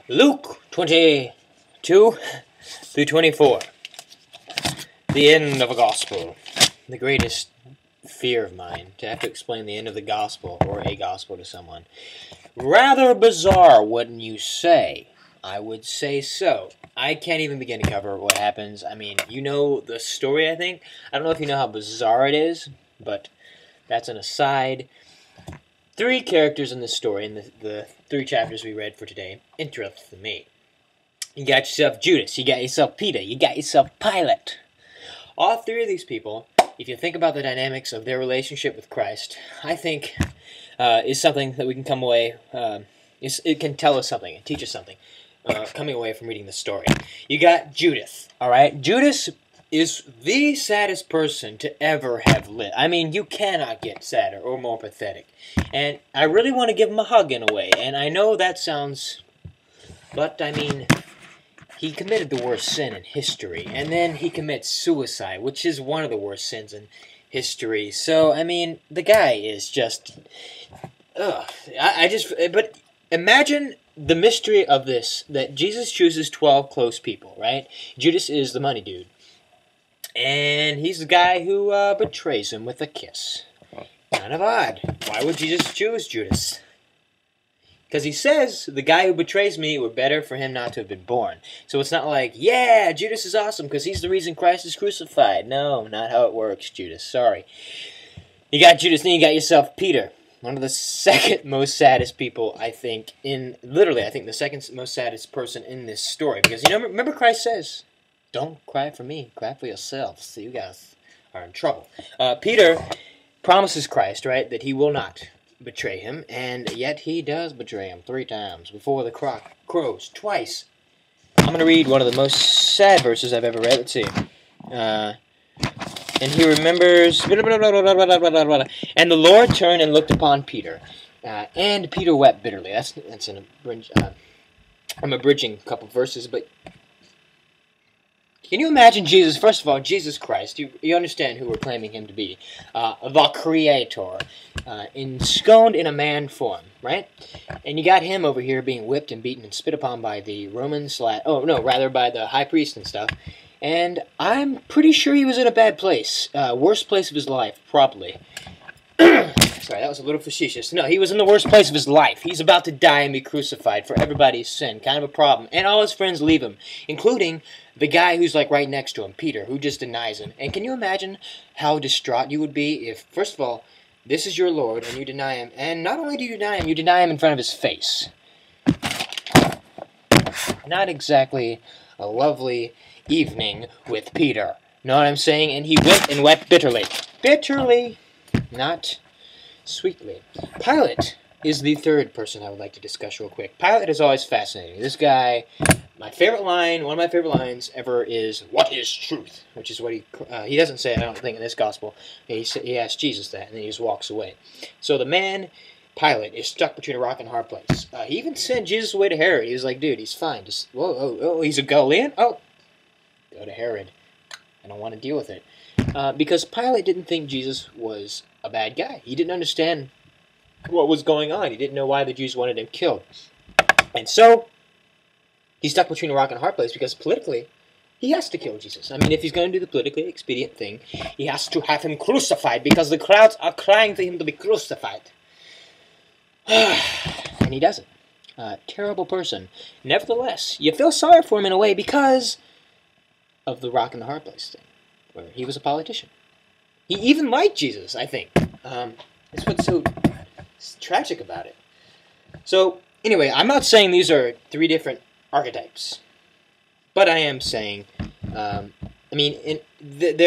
Luke 22 through 24. The end of a gospel. The greatest fear of mine, to have to explain the end of the gospel or a gospel to someone. Rather bizarre, wouldn't you say? I would say so. I can't even begin to cover what happens. I mean, you know the story, I think. I don't know if you know how bizarre it is, but that's an aside. Three characters in this story, in the three chapters we read for today, interest me. You got yourself Judas, you got yourself Peter, you got yourself Pilate. All three of these people, if you think about the dynamics of their relationship with Christ, I think is something that we can come away, it can tell us something, and teach us something, coming away from reading the story. You got Judas, alright? Judas is the saddest person to ever have lived. I mean, you cannot get sadder or more pathetic. And I really want to give him a hug in a way, and I know that sounds... But, I mean, he committed the worst sin in history, and then he commits suicide, which is one of the worst sins in history. So, I mean, the guy is just... Ugh. But imagine the mystery of this, that Jesus chooses 12 close people, right? Judas is the money dude. And he's the guy who betrays him with a kiss. Kind of odd. Why would Jesus choose Judas? Because he says, the guy who betrays me, it were better for him not to have been born. So it's not like, yeah, Judas is awesome because he's the reason Christ is crucified. No, not how it works, Judas. Sorry. You got Judas, then you got yourself Peter. One of the second most saddest people, I think, literally, I think the second most saddest person in this story. Because, you know, remember Christ says, don't cry for me, cry for yourselves. So you guys are in trouble. Peter promises Christ, right, that he will not betray him, and yet he does betray him 3 times before the cock crows twice. I'm going to read one of the most sad verses I've ever read. Let's see. And he remembers, and the Lord turned and looked upon Peter, and Peter wept bitterly. That's an abridged, I'm abridging a couple verses, but can you imagine Jesus? First of all, Jesus Christ, you understand who we're claiming him to be. The Creator, ensconced in a man form, right? And you got him over here being whipped and beaten and spit upon by the Romans, by the high priest and stuff. And I'm pretty sure he was in a bad place. Worst place of his life, probably. Sorry, that was a little facetious. No, he was in the worst place of his life. He's about to die and be crucified for everybody's sin. Kind of a problem. And all his friends leave him, including the guy who's like right next to him, Peter, who just denies him. And can you imagine how distraught you would be if, first of all, this is your Lord and you deny him. And not only do you deny him in front of his face. Not exactly a lovely evening with Peter. Know what I'm saying? And he went and wept bitterly. Bitterly. Not sweetly. Pilate is the third person I would like to discuss real quick. Pilate is always fascinating. This guy, my favorite line, one of my favorite lines ever is, "What is truth?" Which is what he doesn't say, I don't think, in this gospel. He asks Jesus that, and then he just walks away. So the man, Pilate, is stuck between a rock and a hard place. He even sent Jesus away to Herod. He was like, dude, he's fine. Just, whoa, he's a Galilean? Oh, go to Herod. I don't want to deal with it. Because Pilate didn't think Jesus was a bad guy. He didn't understand what was going on. He didn't know why the Jews wanted him killed. And so, he's stuck between a rock and a hard place because politically, he has to kill Jesus. I mean, if he's going to do the politically expedient thing, he has to have him crucified because the crowds are crying for him to be crucified. And he doesn't. Terrible person. Nevertheless, you feel sorry for him in a way because of the rock and the hard place thing, where he was a politician. He even liked Jesus, I think. That's what's so tragic about it. So, anyway, I'm not saying these are 3 different archetypes, but I am saying, there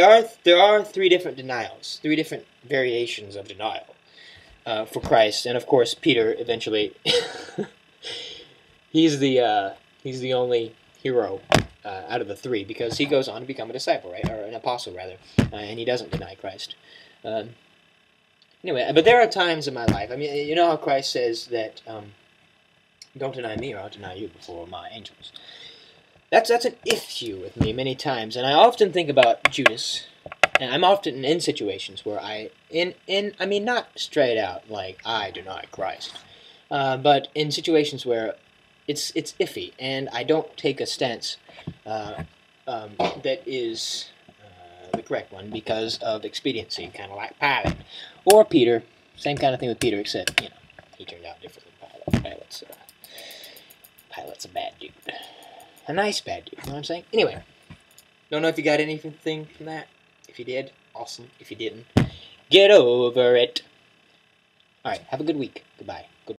are 3 different denials, 3 different variations of denial for Christ, and of course Peter eventually. he's the only hero out of the 3, because he goes on to become a disciple, right, or an apostle rather, and he doesn't deny Christ. Anyway, but there are times in my life. I mean, you know how Christ says that, "Don't deny me, or I'll deny you before my angels." That's an issue with me many times, and I often think about Judas, and I'm often in situations where I mean, not straight out like I deny Christ, but in situations where it's iffy, and I don't take a stance that is the correct one because of expediency, kind of like Pilot or Peter. Same kind of thing with Peter, except he turned out differently. Pilot's a bad dude, a nice bad dude. You know what I'm saying? Anyway, don't know if you got anything from that. If you did, awesome. If you didn't, get over it. All right, have a good week. Goodbye.